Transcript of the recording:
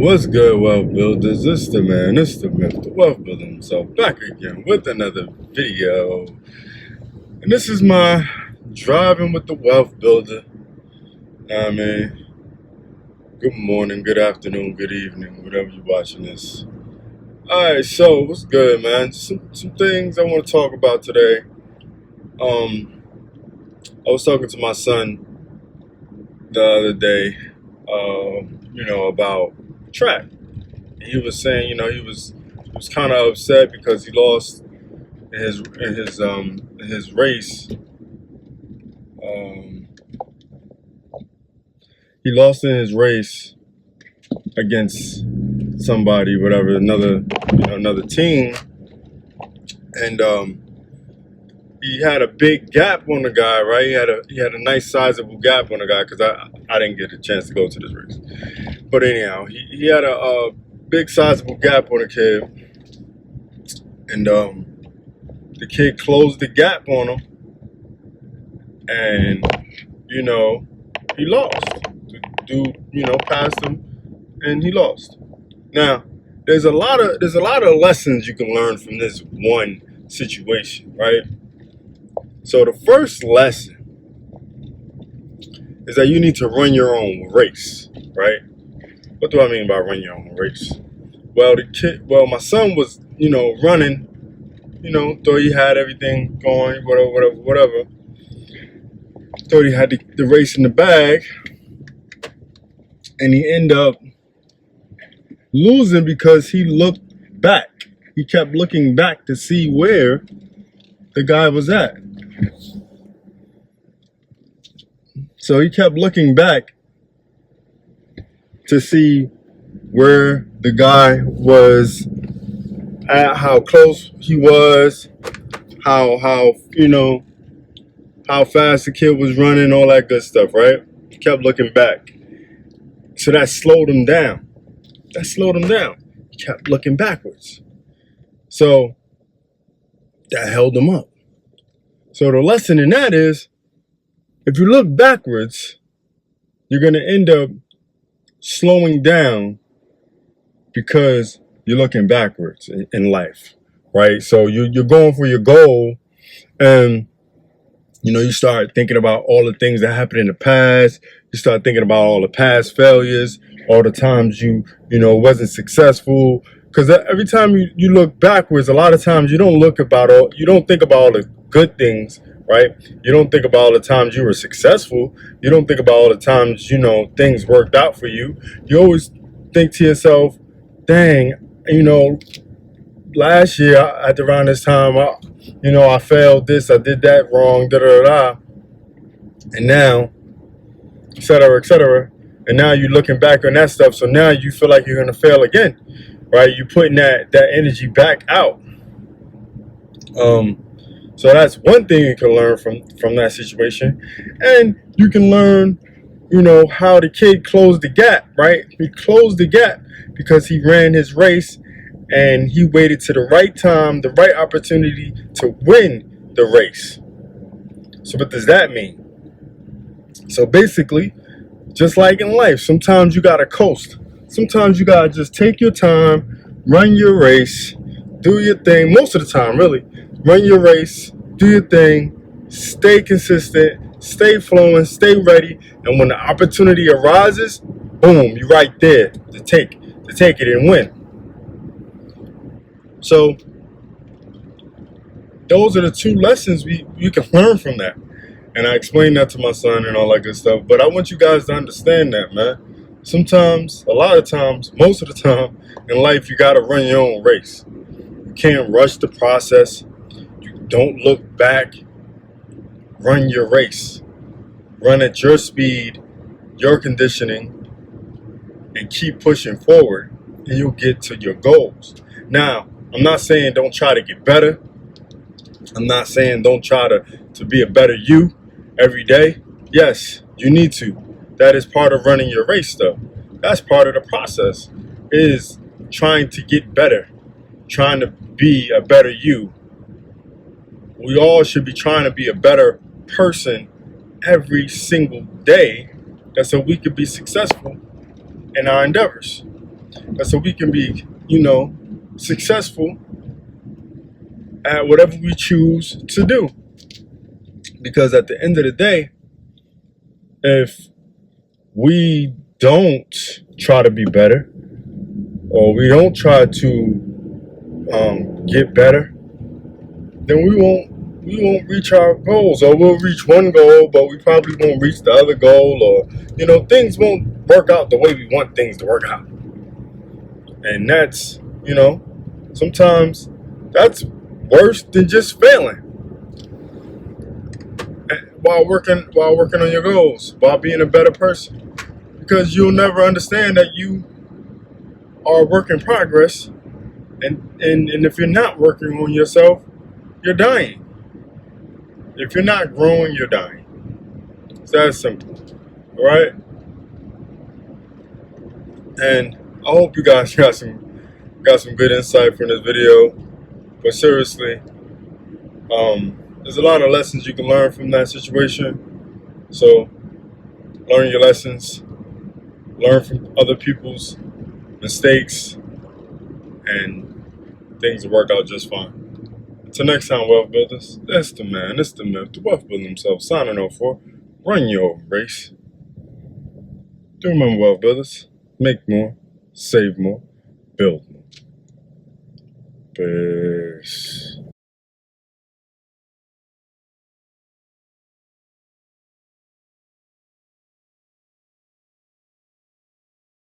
What's good, wealth builders? This the man, this the myth, the wealth builder himself, back again with another video. And this is my driving with the wealth builder. I mean, good morning, good afternoon, good evening, whatever you're watching this. Alright, so what's good, man? Some things I want to talk about today. I was talking to my son the other day, about track. He was saying, he was kind of upset because he lost in his race. He lost in his race against somebody, whatever, another team, and he had a big gap on the guy, right? He had a nice sizable gap on the guy because I didn't get a chance to go to this race. But anyhow, he had a big sizable gap on the kid, and the kid closed the gap on him, and he lost. The dude passed him, and he lost. Now there's a lot of lessons you can learn from this one situation, right? So the first lesson is that you need to run your own race, right? What do I mean by run your own race? Well, my son was, running, thought he had everything going, whatever. Thought he had the race in the bag, and he ended up losing because he looked back. He kept looking back to see where the guy was at. So he kept looking back to see where the guy was at, how close he was, how fast the kid was running, all that good stuff, right? He kept looking back. So that slowed him down. He kept looking backwards. So that held him up. So the lesson in that is, if you look backwards, you're going to end up slowing down because you're looking backwards in life, right? So you're going for your goal, and you start thinking about all the things that happened in the past. You start thinking about all the past failures, all the times you wasn't successful. Because every time you look backwards, a lot of times you don't think about all the good things, right? You don't think about all the times you were successful. You don't think about all the times, things worked out for you. You always think to yourself, dang, last year at around this time, I failed this, I did that wrong, and now, et cetera, et cetera. And now you're looking back on that stuff. So now you feel like you're going to fail again, right? You're putting that energy back out. So that's one thing you can learn from that situation. And you can learn, how the kid closed the gap, right? He closed the gap because he ran his race and he waited to the right time, the right opportunity to win the race. So what does that mean? So basically, just like in life, sometimes you gotta coast. Sometimes you gotta just take your time, run your race, do your thing. Most of the time, really, run your race, do your thing, stay consistent, stay flowing, stay ready, and when the opportunity arises, boom, you're right there to take it and win. So those are the two lessons you can learn from that. And I explained that to my son and all that good stuff. But I want you guys to understand that, man. Sometimes, a lot of times, most of the time in life, you got to run your own race. You can't rush the process. You don't look back. Run your race. Run at your speed, your conditioning, and keep pushing forward, and you'll get to your goals. Now, I'm not saying don't try to get better. I'm not saying don't try to be a better you every day. Yes, you need to. That is part of running your race, though. That's part of the process, is trying to get better, trying to be a better you. We all should be trying to be a better person every single day, so we could be successful in our endeavors. And so we can be, successful at whatever we choose to do. Because at the end of the day, if we don't try to be better, or we don't try to get better, then we won't reach our goals, or we'll reach one goal, but we probably won't reach the other goal, or things won't work out the way we want things to work out. And that's, sometimes that's worse than just failing while working on your goals, while being a better person, because you'll never understand that you are a work in progress, and if you're not working on yourself, you're dying. If you're not growing, you're dying. It's that simple. All right. And I hope you guys got some good insight from this video. But seriously, there's a lot of lessons you can learn from that situation. So learn your lessons, learn from other people's mistakes, and things will work out just fine. Until next time, wealth builders, that's the man, that's the myth, the wealth building himself, signing off for Run Your Race. Do remember, wealth builders, make more, save more, build more.